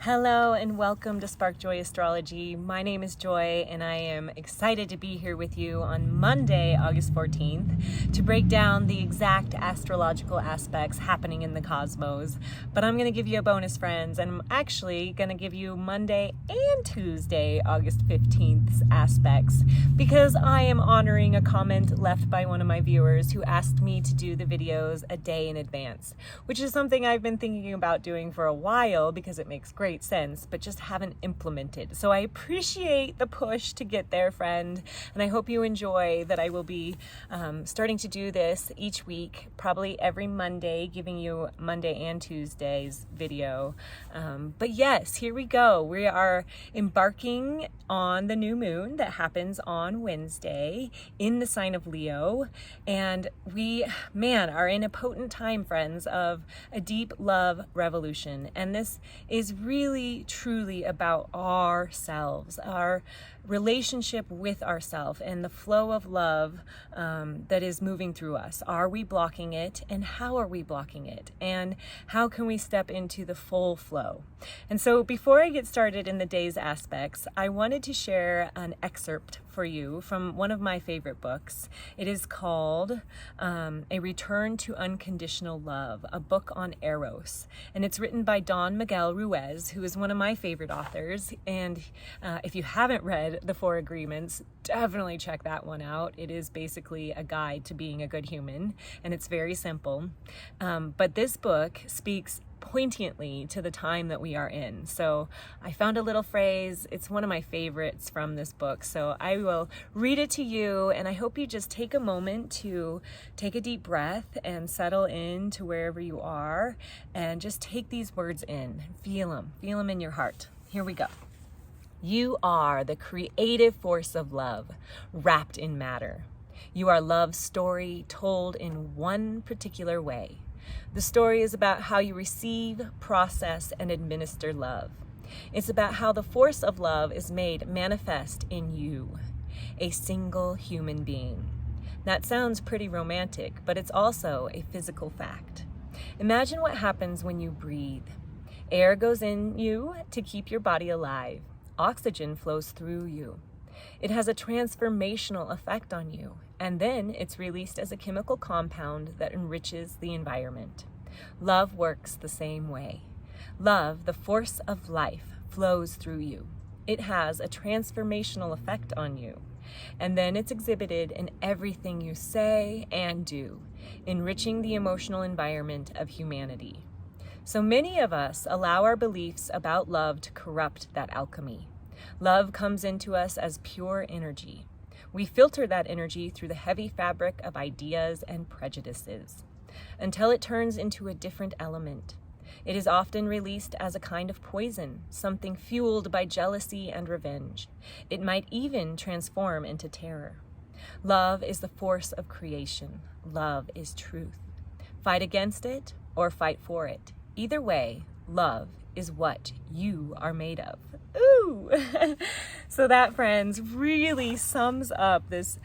Hello and welcome to Spark Joy Astrology. My name is Joy and I am excited to be here with you on Monday, August 14th to break down the exact astrological aspects happening in the cosmos. But I'm going to give you a bonus, friends, and I'm actually going to give you Monday and Tuesday, August 15th's aspects because I am honoring a comment left by one of my viewers who asked me to do the videos a day in advance, which is something I've been thinking about doing for a while because it makes great sense, but just haven't implemented. So I appreciate the push to get there, friend, and I hope you enjoy that I will be starting to do this each week, probably every Monday, giving you Monday and Tuesday's video. But yes, here we go. We are embarking on the new moon that happens on Wednesday in the sign of Leo, and we, are in a potent time, friends, of a deep love revolution, and this is really truly about ourselves, our relationship with ourselves and the flow of love that is moving through us. Are we blocking it, and how are we blocking it, and how can we step into the full flow? And so before I get started in the day's aspects, I wanted to share an excerpt for you from one of my favorite books. It is called A Return to Unconditional Love, a book on Eros, and it's written by Don Miguel Ruiz, who is one of my favorite authors. And if you haven't read The Four Agreements, definitely check that one out. It is basically a guide to being a good human, and it's very simple. But this book speaks poignantly to the time that we are in. So I found a little phrase. It's one of my favorites from this book. So I will read it to you, and I hope you just take a moment to take a deep breath and settle in to wherever you are and just take these words in. Feel them in your heart. Here we go. You are the creative force of love, wrapped in matter. You are love's story told in one particular way. The story is about how you receive, process, and administer love. It's about how the force of love is made manifest in you, a single human being. That sounds pretty romantic, but it's also a physical fact. Imagine what happens when you breathe. Air goes in you to keep your body alive. Oxygen flows through you. It has a transformational effect on you, and then it's released as a chemical compound that enriches the environment. Love works the same way. Love, the force of life, flows through you. It has a transformational effect on you, and then it's exhibited in everything you say and do, enriching the emotional environment of humanity. So many of us allow our beliefs about love to corrupt that alchemy. Love comes into us as pure energy. We filter that energy through the heavy fabric of ideas and prejudices until it turns into a different element. It is often released as a kind of poison, something fueled by jealousy and revenge. It might even transform into terror. Love is the force of creation. Love is truth. Fight against it or fight for it. Either way, love is what you are made of. Ooh! So that, friends, really sums up this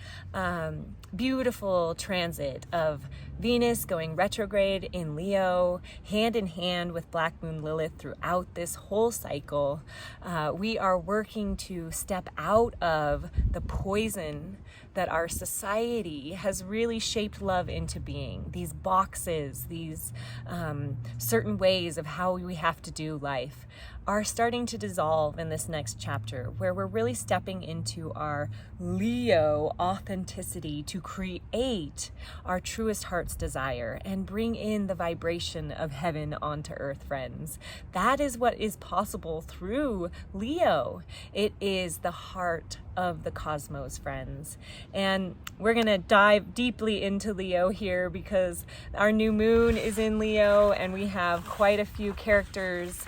beautiful transit of Venus going retrograde in Leo, hand in hand with Black Moon Lilith throughout this whole cycle. We are working to step out of the poison that our society has really shaped love into being. These boxes, these certain ways of how we have to do life are starting to dissolve in this next chapter, where we're really stepping into our Leo authenticity to create our truest heart's desire and bring in the vibration of heaven onto earth, friends. That is what is possible through Leo. It is the heart of the cosmos, friends. And we're gonna dive deeply into Leo here because our new moon is in Leo, and we have quite a few characters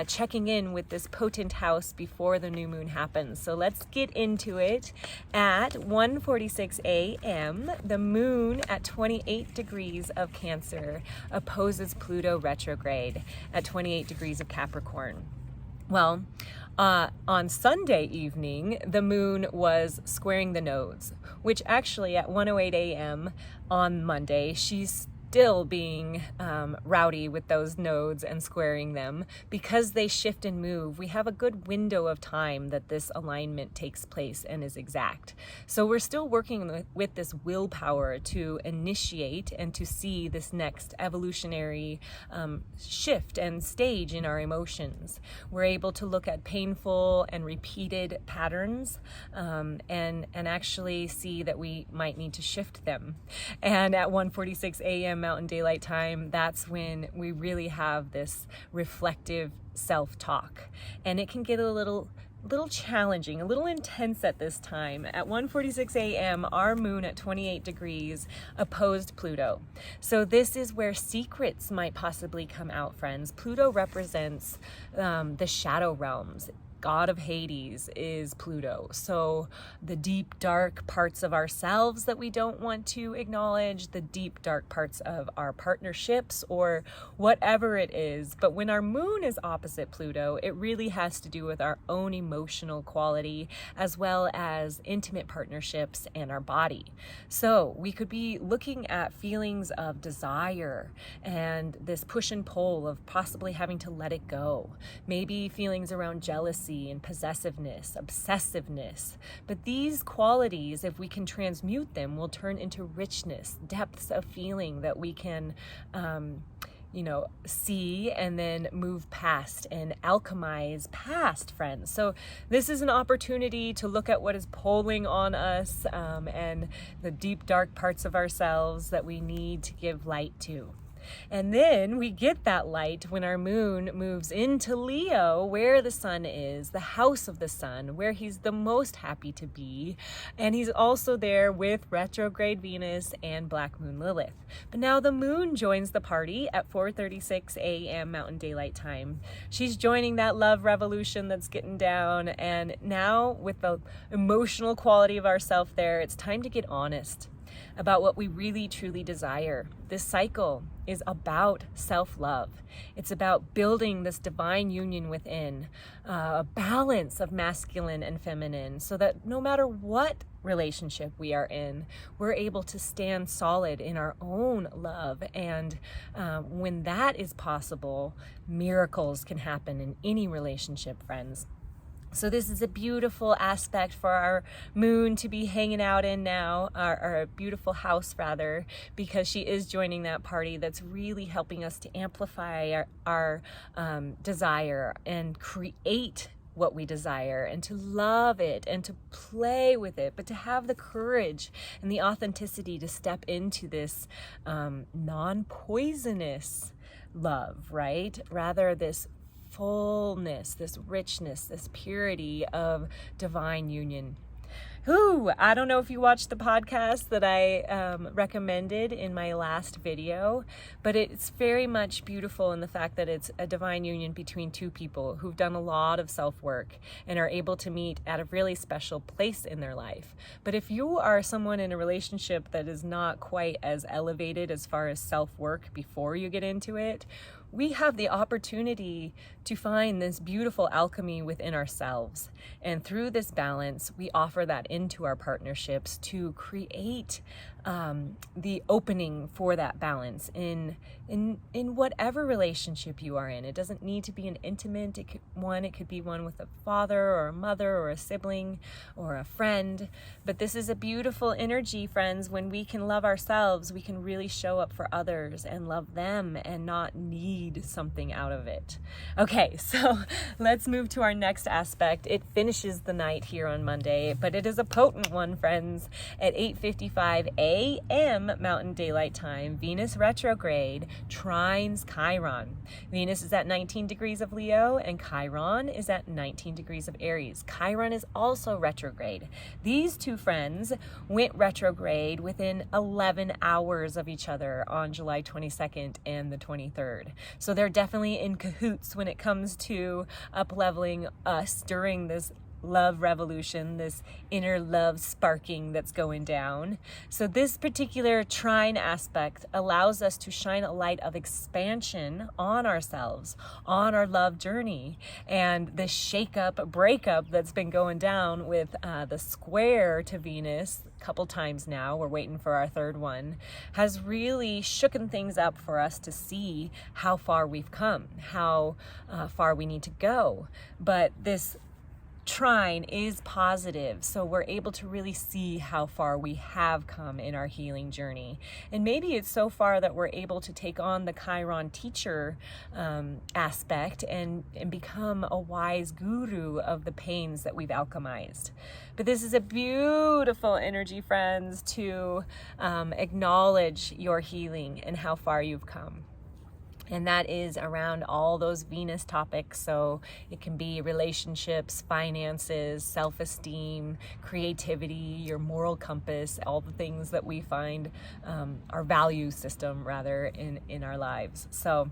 checking in with this potent house before the new moon happens. So let's get into it. At 1:46 a.m., the moon at 28 degrees of Cancer opposes Pluto retrograde at 28 degrees of Capricorn. Well, on Sunday evening, the moon was squaring the nodes, which actually at 1:08 a.m. on Monday, she's still being rowdy with those nodes and squaring them, because they shift and move, we have a good window of time that this alignment takes place and is exact. So we're still working with this willpower to initiate and to see this next evolutionary shift and stage in our emotions. We're able to look at painful and repeated patterns and actually see that we might need to shift them. And at 1:46 a.m. Mountain Daylight Time, that's when we really have this reflective self-talk. And it can get a little challenging, a little intense at this time. At 1:46 a.m., our moon at 28 degrees opposed Pluto. So this is where secrets might possibly come out, friends. Pluto represents the shadow realms. God of Hades is Pluto. So the deep, dark parts of ourselves that we don't want to acknowledge, the deep, dark parts of our partnerships or whatever it is. But when our moon is opposite Pluto, it really has to do with our own emotional quality as well as intimate partnerships and our body. So we could be looking at feelings of desire and this push and pull of possibly having to let it go. Maybe feelings around jealousy and possessiveness, obsessiveness. But these qualities, if we can transmute them, will turn into richness, depths of feeling that we can see and then move past and alchemize past, friends. So this is an opportunity to look at what is pulling on us and the deep, dark parts of ourselves that we need to give light to. And then we get that light when our moon moves into Leo, where the sun is, the house of the sun, where he's the most happy to be. And he's also there with retrograde Venus and black moon Lilith. But now the moon joins the party at 4:36 a.m. Mountain Daylight Time. She's joining that love revolution that's getting down. And now with the emotional quality of ourself there, it's time to get honest about what we really truly desire. This cycle is about self-love. It's about building this divine union within, a balance of masculine and feminine, so that no matter what relationship we are in, we're able to stand solid in our own love. And when that is possible, miracles can happen in any relationship, friends. So this is a beautiful aspect for our moon to be hanging out in now, our beautiful house rather, because she is joining that party that's really helping us to amplify our desire and create what we desire and to love it and to play with it, but to have the courage and the authenticity to step into this non-poisonous love, right? Rather this fullness, this richness, this purity of divine union. I don't know if you watched the podcast that I recommended in my last video, but it's very much beautiful in the fact that it's a divine union between two people who've done a lot of self-work and are able to meet at a really special place in their life. But if you are someone in a relationship that is not quite as elevated as far as self-work before you get into it, we have the opportunity to find this beautiful alchemy within ourselves. And through this balance, we offer that into our partnerships to create the opening for that balance in whatever relationship you are in. It doesn't need to be an intimate one. It could be one with a father or a mother or a sibling or a friend. But this is a beautiful energy, friends. When we can love ourselves, we can really show up for others and love them and not need something out of it. Okay, so let's move to our next aspect. It finishes the night here on Monday, but it is a potent one, friends. At 8:55 a.m. Mountain Daylight Time, Venus retrograde trines Chiron. Venus is at 19 degrees of Leo and Chiron is at 19 degrees of Aries. Chiron is also retrograde. These two friends went retrograde within 11 hours of each other on July 22nd and the 23rd. So they're definitely in cahoots when it comes to up-leveling us during this love revolution, this inner love sparking that's going down. So this particular trine aspect allows us to shine a light of expansion on ourselves, on our love journey. And the shake-up, breakup that's been going down with the square to Venus a couple times now, we're waiting for our third one, has really shooken things up for us to see how far we've come, how far we need to go. But this trine is positive, so we're able to really see how far we have come in our healing journey. And maybe it's so far that we're able to take on the Chiron teacher aspect and become a wise guru of the pains that we've alchemized. But this is a beautiful energy, friends, to acknowledge your healing and how far you've come. And that is around all those Venus topics. So it can be relationships, finances, self-esteem, creativity, your moral compass, all the things that we find our value system rather in our lives. So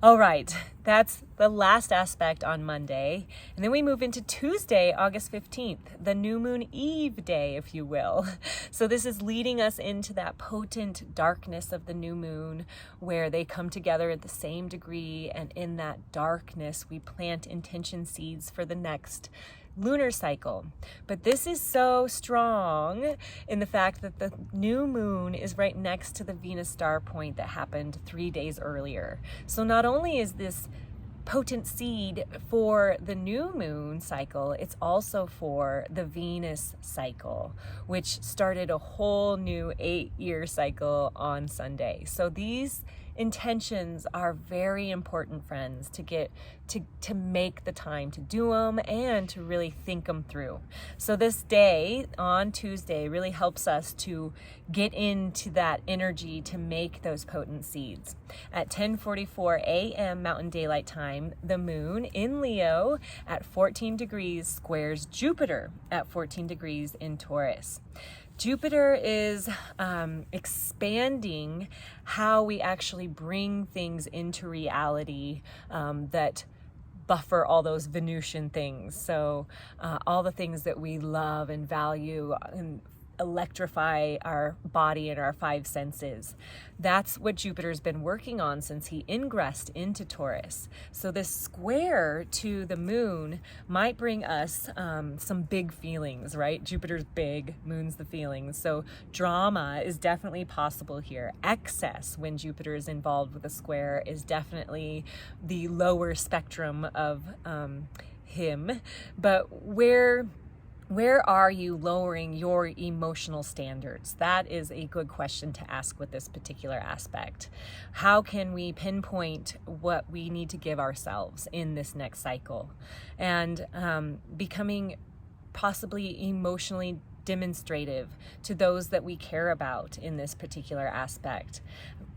all right, that's the last aspect on Monday. And then we move into Tuesday, August 15th, the new moon eve day, if you will. So this is leading us into that potent darkness of the new moon where they come together at the same degree. And in that darkness, we plant intention seeds for the next lunar cycle. But this is so strong in the fact that the new moon is right next to the Venus star point that happened 3 days earlier. So not only is this potent seed for the new moon cycle, it's also for the Venus cycle, which started a whole new 8-year cycle on Sunday. So these intentions are very important, friends, to get to make the time to do them and to really think them through. So this day on Tuesday really helps us to get into that energy to make those potent seeds. At 10:44 a.m. Mountain Daylight Time, the moon in Leo at 14 degrees squares Jupiter at 14 degrees in Taurus. Jupiter is expanding how we actually bring things into reality that buffer all those Venusian things. So all the things that we love and value and electrify our body and our 5 senses. That's what Jupiter's been working on since he ingressed into Taurus. So this square to the moon might bring us some big feelings, right? Jupiter's big, moon's the feelings. So drama is definitely possible here. Excess when Jupiter is involved with a square is definitely the lower spectrum of him. But where are you lowering your emotional standards? That is a good question to ask with this particular aspect. How can we pinpoint what we need to give ourselves in this next cycle? And becoming possibly emotionally demonstrative to those that we care about in this particular aspect.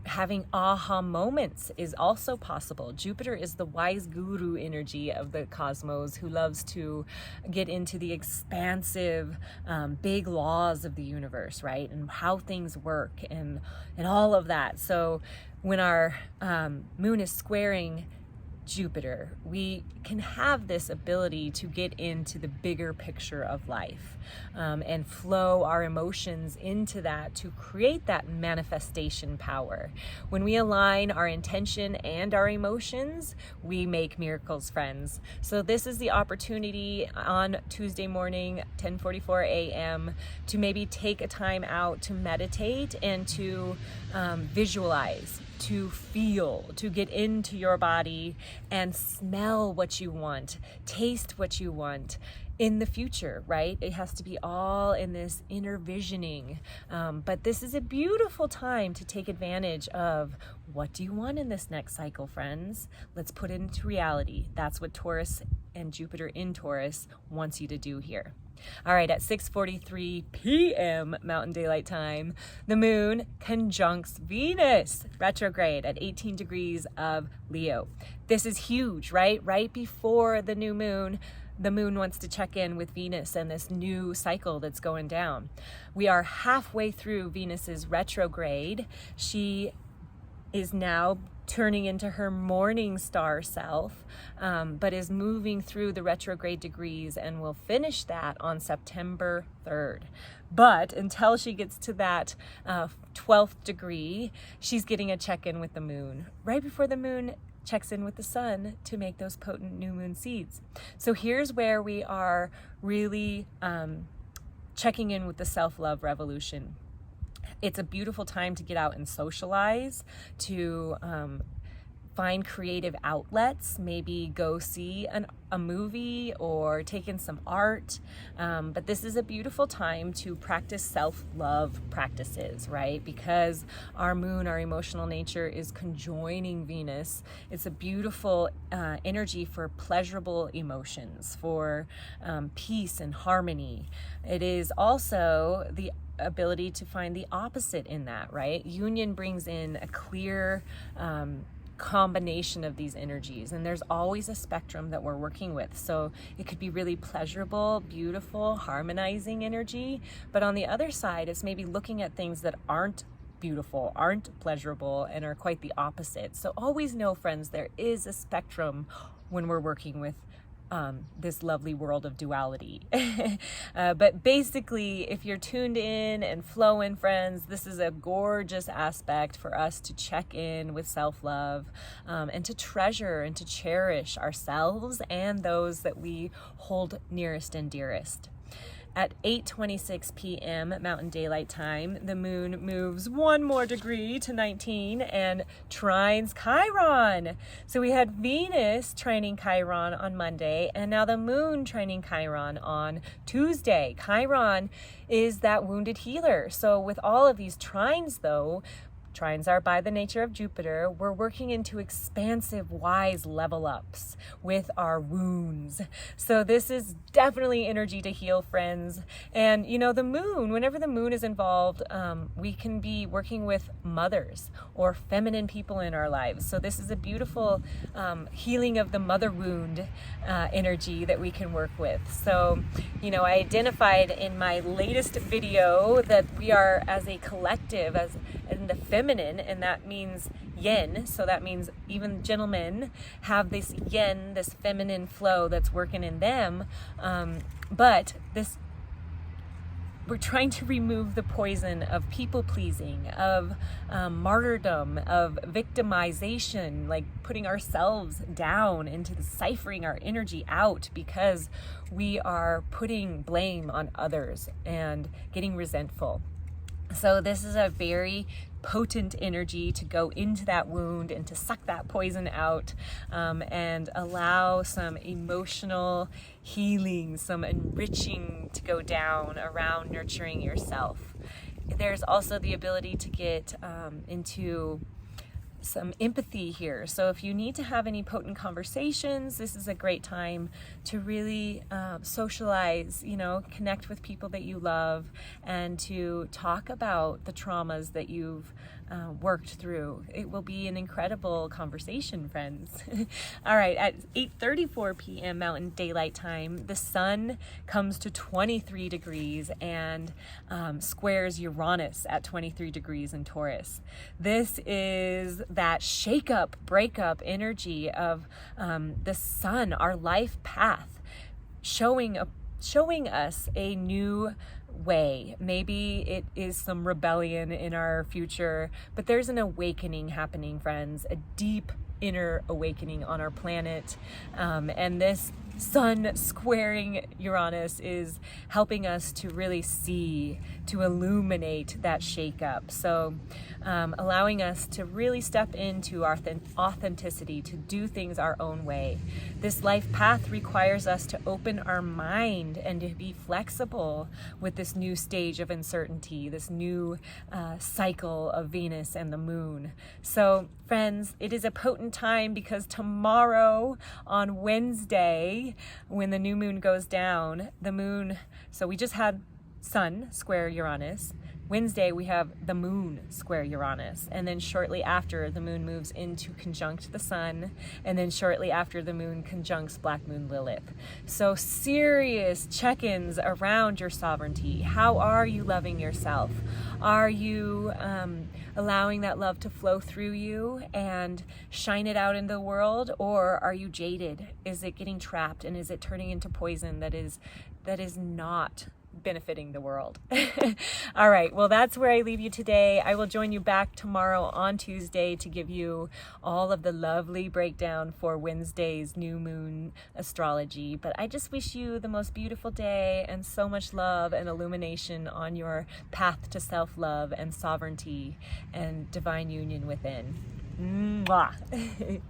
Having aha moments is also possible. Jupiter is the wise guru energy of the cosmos who loves to get into the expansive, big laws of the universe, right? And how things work and all of that. So when our moon is squaring Jupiter, we can have this ability to get into the bigger picture of life and flow our emotions into that to create that manifestation power. When we align our intention and our emotions, we make miracles, friends. So this is the opportunity on Tuesday morning, 10:44 a.m., to maybe take a time out to meditate and to visualize, to feel, to get into your body and smell what you want, taste what you want in the future, right? It has to be all in this inner visioning. But this is a beautiful time to take advantage of what do you want in this next cycle, friends? Let's put it into reality. That's what Taurus and Jupiter in Taurus wants you to do here. All right, at 6:43 p.m. Mountain Daylight Time, the moon conjuncts Venus retrograde at 18 degrees of Leo. This is huge, right? Right before the new moon, the moon wants to check in with Venus and this new cycle that's going down. We are halfway through Venus's retrograde. She is now turning into her morning star self, but is moving through the retrograde degrees and will finish that on September 3rd. But until she gets to that 12th degree, she's getting a check-in with the moon. Right before the moon checks in with the sun to make those potent new moon seeds. So here's where we are really checking in with the self-love revolution. It's a beautiful time to get out and socialize, to find creative outlets, maybe go see a movie or take in some art. But this is a beautiful time to practice self-love practices, right? Because our moon, our emotional nature, is conjoining Venus. It's a beautiful energy for pleasurable emotions, for peace and harmony. It is also the ability to find the opposite in that, right? Union brings in a clear combination of these energies, and there's always a spectrum that we're working with. So it could be really pleasurable, beautiful, harmonizing energy, but on the other side, it's maybe looking at things that aren't beautiful, aren't pleasurable, and are quite the opposite. So always know, friends, there is a spectrum when we're working with this lovely world of duality. But basically, if you're tuned in and flowing, friends, this is a gorgeous aspect for us to check in with self-love, and to treasure and to cherish ourselves and those that we hold nearest and dearest. At 8:26 p.m. Mountain Daylight Time, the moon moves one more degree to 19 and trines Chiron. So we had Venus trining Chiron on Monday, and now the moon trining Chiron on Tuesday. Chiron is that wounded healer. So with all of these trines, though, trines are by the nature of Jupiter, we're working into expansive, wise level ups with our wounds. So this is definitely energy to heal, friends. And you know, the moon, whenever the moon is involved, we can be working with mothers or feminine people in our lives. So this is a beautiful healing of the mother wound energy that we can work with. So, you know, I identified in my latest video that we are as a collective, as in the feminine, and that means yin. So that means even gentlemen have this yin, this feminine flow that's working in them. But this, we're trying to remove the poison of people pleasing, of martyrdom, of victimization, like putting ourselves down, into ciphering our energy out because we are putting blame on others and getting resentful. So this is a very potent energy to go into that wound and to suck that poison out, and allow some emotional healing, some enriching to go down around nurturing yourself. There's also the ability to get into some empathy here. So if you need to have any potent conversations, this is a great time to really socialize, you know, connect with people that you love, and to talk about the traumas that you've worked through. It will be an incredible conversation, friends. All right, at 8:34 p.m. Mountain Daylight Time, the sun comes to 23 degrees and squares Uranus at 23 degrees in Taurus. This is that shake-up, break-up energy of the sun, our life path, showing us a new way. Maybe it is some rebellion in our future, but there's an awakening happening, friends, a deep inner awakening on our planet. And this sun squaring Uranus is helping us to really see, to illuminate that shake-up. So allowing us to really step into our authenticity, to do things our own way. This life path requires us to open our mind and to be flexible with this new stage of uncertainty, this new cycle of Venus and the moon. So friends, it is a potent time because tomorrow on Wednesday, when the new moon goes down, the moon, so we just had sun square Uranus. Wednesday, we have the moon square Uranus, and then shortly after, the moon moves into conjunct the sun, and then shortly after, the moon conjuncts black moon Lilith. So serious check-ins around your sovereignty. How are you loving yourself? Are you allowing that love to flow through you and shine it out in the world, or are you jaded? Is it getting trapped, and is it turning into poison that is not benefiting the world? All right, well, that's where I leave you today. I will join you back tomorrow on Tuesday to give you all of the lovely breakdown for Wednesday's new moon astrology. But I just wish you the most beautiful day and so much love and illumination on your path to self-love and sovereignty and divine union within. Mwah.